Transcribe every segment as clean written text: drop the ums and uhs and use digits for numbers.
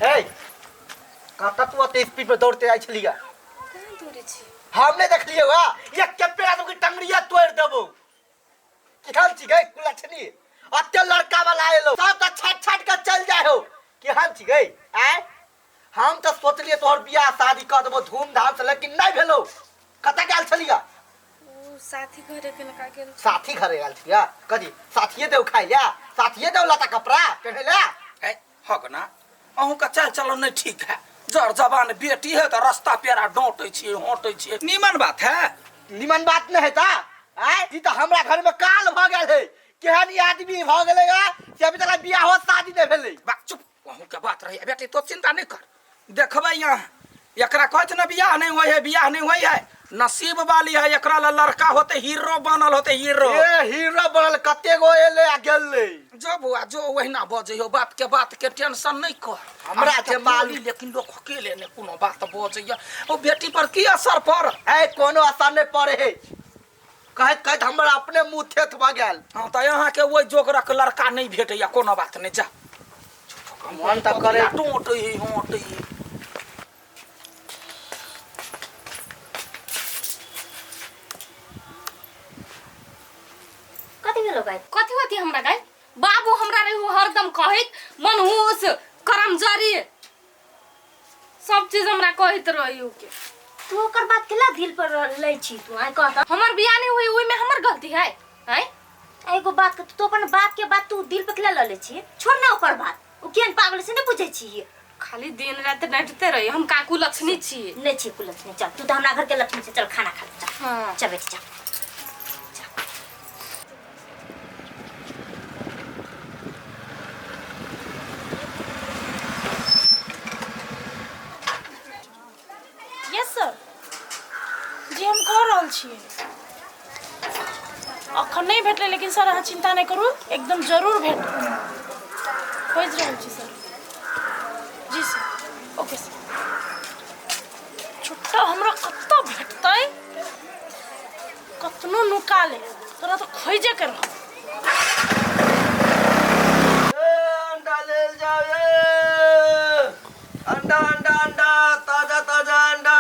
ए कत तू अते स्पीड में दौड़ते आई छलिया कहां दौड़े छी हम नहीं देखलिए वा ये केपे आदम की टंगड़िया तोड़ देबो कि हम छी गए कुलछनी अते लड़का वाला आएलो सब त छट छट के चल जाए हो कि हम छी गए आए हम तो सोचलिए तोहर बियाह शादी कर देबो धूमधाम से लेकिन नहीं भेलो कत गेल छलिया साथी घरे के लगा गेल साथी घरे आल छिया कदी साथीए देव खाइ लिया साथीए देव लता कपड़ा पहने लिया है हक ना अहू का चाल चलन नहीं ठीक है जर जवान बेटी है तो रास्ता पेरा डोंटे छी होंटे छी निमन बात है निमन बात नहीं है ता आय जी तो हमरा घर में काल भ गेल है केहन आदमी भ गेलेगा से अभी तक बियाह हो शादी नहीं भेले बा चुप अहू के बात रही बेटी तो चिंता नहीं कर देखबै यहाँ एकरा कहत ना बियाह नहीं होई है नसीब वाली है एकरा ला लड़का होते हीरो बनल होते हीरो ए हीरो बनल कते गो एले आ गेलै जो बुआ जो वहिना बजे हो बात के टेंशन नहीं कर हमरा के मालूम लेकिन लोग अकेले ने कोनो बात बजे ओ बेटी पर की असर पर ए कोनो असर नहीं पड़े है कहत हमरा अपने मुंह थेथ भ गेल हां त यहां के ओइ जोगरक लड़का नहीं भेटैया कोनो बात नहीं जा मन त करे टोटई होटई कथी होती हमरा गाय बाबू हमरा रे हरदम कहत मनहूस करम जरी सब चीज हमरा कहत रहियो के तू ओकर बात केला दिल पर ले छी तू आइ कहता हमर बियाह नहीं हुई ओइ में हमर गलती है हैं एगो बात के तू अपन बाप के बात तू दिल पे केला ले छी छोड़ ना ओकर बात ओ केन पागल से नहीं पूछे छी खाली दिन रात डटते रही हम काकू लक्ष्मी छी नहीं छी कुलक्ष्मी चल तू तो हमरा घर के लक्ष्मी से चल खाना खा ले चल हां चल बेटी चल अखन नहीं भेटले लेकिन सर अहाँ चिंता नहीं करू एकदम जरूर भेट खोज रहल छी सर जी सर ओके सर छुट्टा हमरा कत्ता भेटतै कतनो नुकाले तोरा तो खोजे कर अंडा ले जाओ अंडा अंडा अंडा ताजा ताजा अंडा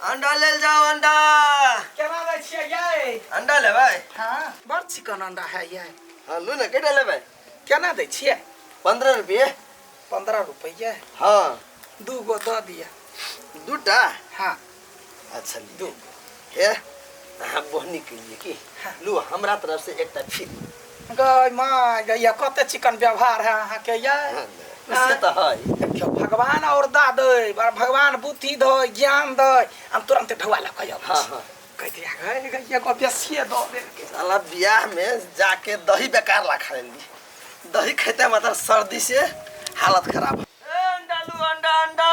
अंडा ले जाओ अंडा केना दै छियै ये अंडा ले भाई हां बड़ चिकन अंडा है ये हां लो ना केटा ले भाई केना दै छियै 15 रुपये 15 रुपये हां दू गो दऽ दिया दूटा हां अच्छा दू हे बोहनी के लिए की लो हमरा तरफ से एकटा फ्री गय मां गैया कते चिकन व्यवहार है अहाँ के ये से तो है भगवान और दा दे भगवान बुद्धि दे ज्ञान दे हम तुरंत ढवा ला कहब हां हां कह दिया गैया को बेसिए दो दे साला बियाह में जाके दही बेकार ला खा ली दही खेते मतलब सर्दी से हालत खराब अंडा लू अंडा अंडा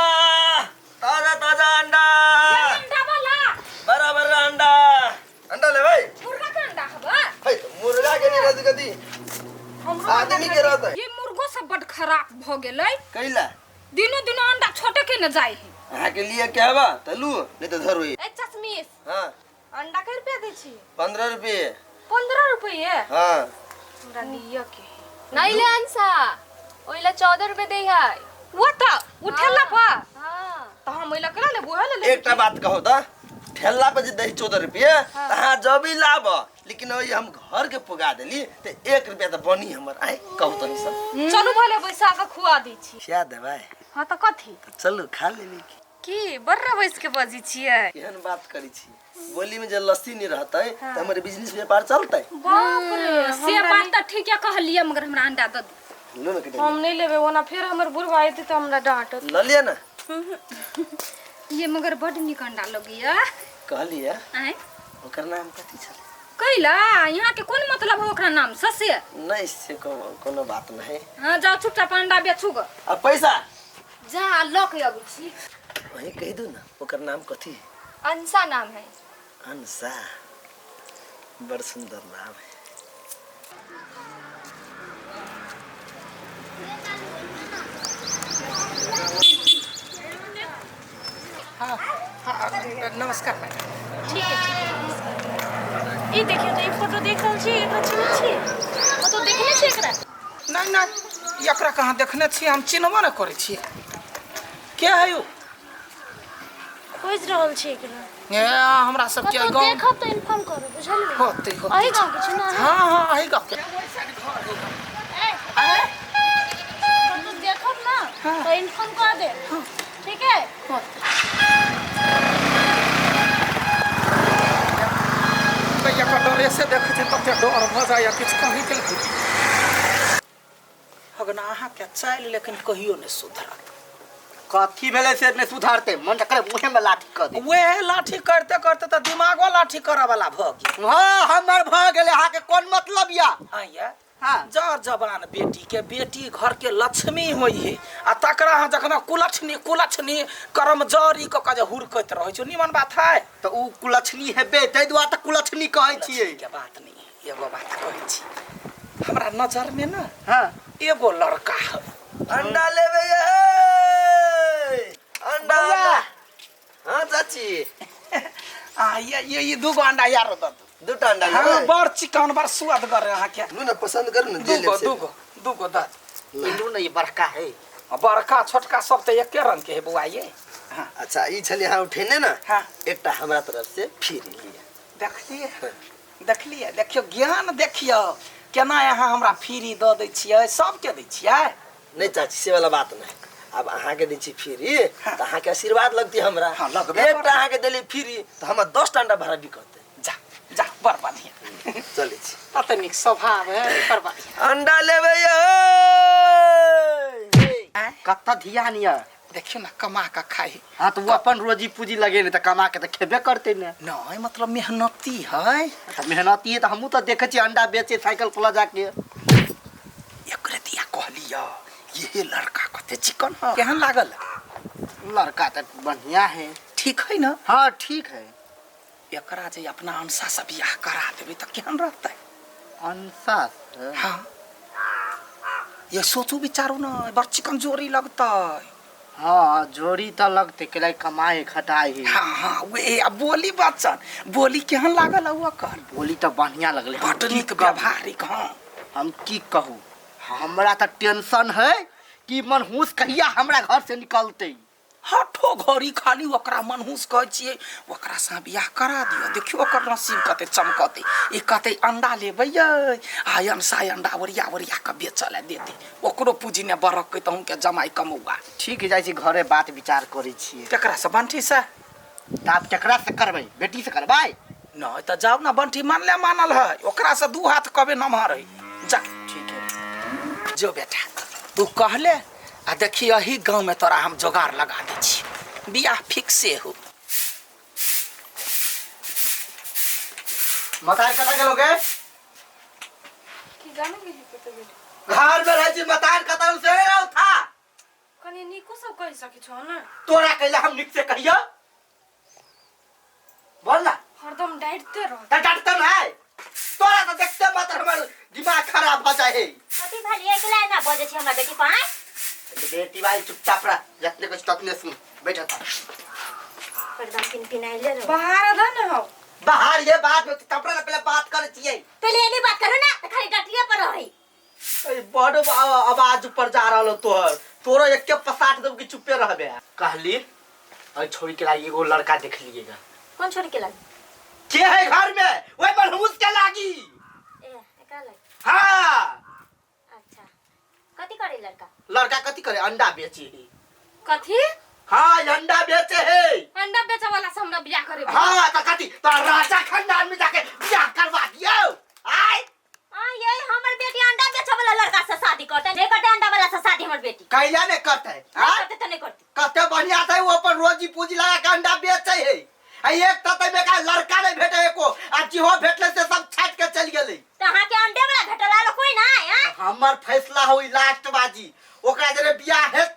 ताजा ताजा अंडा अंडा वाला बराबर अंडा अंडा ले भाई मुर्गा का अंडा हबा भाई तो मुर्गा के नहीं रहती कदी आदमी के रहता है ये मुर्गो सब बड़ खराब भ गेलै कैला दिनो दिनो अंडा छोटे के न जाई है अहाँ के लिए क्या बा त लू नहीं तो धरो ए चश्मीस हां अंडा के रुपया दै छी 15 रुपये 15 रुपये हां हमरा दिया के नहीं ले अंसा ओइला 14 रुपए दे है वो त उठेला पा हां त हम ओइला करा ले बुहा ले एकटा बात कहो त ठेला पे जे दही 14 रुपये तहां जब भी लाब लेकिन ओइ हम घर के पुगा देली त 1 रुपया त बनी हमर आइ कहू तनी सब चलू भले बैसा के खुआ दी छी क्या देबै हां त कथी चलू खा लेली की बर्रा बैस के बजी छियै केहन बात करी छी बोली में जे लस्सी नहीं रहतै त हमर बिजनेस व्यापार चलतै बाप रे से बात त ठीक है कहलिए मगर हमरा अंडा द लो ना केटा हम नहीं लेबे ओना फिर हमर बुढ़वा आइते तो हमरा डांटत ल लिया ना ये मगर बड़ निक अंडा लगिया कहलिए आय ओकर नाम कथि छले कैला यहाँ के कोन मतलब है ओकरा नाम ससे नहीं से कोनो बात नहीं हां जाओ चुपचाप अंडा बेचू ग अब पैसा जा लक अब छी वही कह दो ना ओकर नाम कथि अंसा नाम है अंसा बड़ सुंदर नाम है हाँ हाँ नमस्कार मैडम ठीक है ई देखियो तो ई फोटो देख रहल छी एकरा चिन्ह छी ओ तो देखने छी एकरा ना नहीं नहीं एकरा कहाँ देखने छी हम चिन्हबो न करे छी के है यू खोज रहल छी एकरा ए हमरा सब के कतौ गांव देखब त इन्फॉर्म करू बुझलियै होते होते अही गांव के छी ना हां हां अही गांव के कतौ देखब ना तो इन्फॉर्म कर दे ठीक है भैया का डर से देखे थे तब डर भ जाय किछ कहि के अगना अहाँ के चाल लेकिन कहियो ने सुधरत कथी भेले से ने सुधारते मन करे मुहे में लाठी कर दे वे लाठी करते करते तो दिमागो लाठी करे वाला भ गेल हां हमर भ गेले अहाँ के कोन मतलब या आइया हां जर जवान बेटी घर के लक्ष्मी होई है आ तकरा हाँ जखना कुलछनी कर्मचारी क जे हुरकत रहै छ निमन बात है तो उ कुलछनी हेबे तै दुआ त कुलछनी कहै छियै के बात नहीं एगो बात कहै छी हमरा नजर में ना हां एगो लड़का है अंडा लेबे अंडा हां चाची आ ये दूगो अंडा यार द दुटा अंडा हां लेबे बड़ चिकन बड़ स्वाद कर अहाँ के नु न पसंद कर न जे ले से दूगो द नु न ये बड़का है बड़का छोटका सब त एके रंग के है बुआ ये हां अच्छा ई छली हां उठेने ना हां एकटा हमरा तरफ से फ्री लिया देखलिए देखियो ज्ञान देखियो केना यहाँ हमरा फ्री द दै छियै सबके दै छियै नहीं चाची से वाला बात नहीं अब अहाँ के दै छी फ्री त अहाँ के आशीर्वाद लगती हमरा हां लगबे एकटा अहाँ के देली फ्री त हम 10 अंडा भरा बिकते जा जा बड़ बढ़िया चले छी अतनिक स्वभाव है बड़ बढ़िया अंडा लेबे कत्ता ध्यान या देखियो ना कमा का खाई हां तो वो अपन रोजी पूंजी लगे ने त कमा के त खेबे करते ने नहीं मतलब मेहनती है त मेहनती है त हमहू त देखे छी अंडा बेचे साइकिल खोला जाके एकरे दिया कहलिया ये लड़का कते चिकन है केहन लागल लड़का त बढ़िया है ठीक है ना हां ठीक है एकरा जे अपना अंसा से बियाह करा देबे त केहन रहतै अंसा हां ये सोचू विचारू ना बड़ चिकन जोरी लगतै हाँ जोड़ी तो लगते के कमाए खटाई हाँ हाँ वे अब बोली बच्चन बोली केहन लागल हुआ कर बोली तो बढ़िया लगले बड़ नीक व्यवहारिक हाँ हम की कहूँ हमरा तो टेंशन है कि मनहूस कहिया हमरा घर से निकलते हठो घड़ी खाली ओकरा मनहूस कह छिए ओकरा से बियाह करा दियो देखियो ओकर नसीब कते चमकते ए कते अंडा लेबै आयन साय अंडा ओरिया के बेचले देते ओकरो पूंजी ने बरक के तहु के जमाई कमौआ ठीक जाय छी घरे बात विचार करै छिए केकरा से बंठी से आप केकरा से करबै बेटी से करबै नहीं त जाओ ना बंठी मानल है ओकरा से दू हाथ कबे नमहर है जा ठीक है जो बेटा तू कहले आ देखी यही गांव में तोरा हम जोगाड़ लगा दे छी बियाह फिक्से हो मतार कथा गेलोगे की जाने गेली कते बेटी घर में रह छी मतार कथा से रहो था कनी निको सब कहि सके छौ ना तोरा कहले हम निक से कहियो बोल ना हरदम डांटते रह त डटतन है तोरा तो देखते मत हमर दिमाग खराब भ जाए है कथी भली एकला ना बजे छी हमरा बेटी पास बेटी भाई चुपचाप रह जतने कुछ ततने सुन बैठा था परदाम पिन आइले रे बाहर धन हो बाहर ये बात में तपरा पहले बात करे छिए पहले एनी बात करो ना त खाली डटिया पर रही ए बड़ आवाज ऊपर जा रहलो तोरो एक के पसाट दब कि चुपे रहबे कहली और छोरी के लागी एगो लड़का देख लीजिएगा कौन छोड़ के लागी के है घर में ओए मनहूस के लागी ए एका लागी हां अच्छा कथी करे लड़का लड़का कथी करे अंडा बेचे है कथी हां अंडा बेचे है अंडा बेचे वाला से हमरा बियाह करे हां त कथी तो राजा खानदान में जाके बियाह करवा दियो आय ये हमर बेटी अंडा बेचे वाला लड़का से शादी करते नहीं करते अंडा वाला से शादी हमर बेटी कैला ने करते हां करते तो नहीं करती कते बढ़िया था वो अपन रोजी पूंजी लगा के अंडा बेचे है आ एक तते में का लड़का नहीं भेटे एको आ जिहो भेटले से सब छाट के चल गेलै तो हां के अंडे वाला भेटला कोई ना है हमर फैसला होई लास्ट बाजी ओकरा जरे बियाह हेत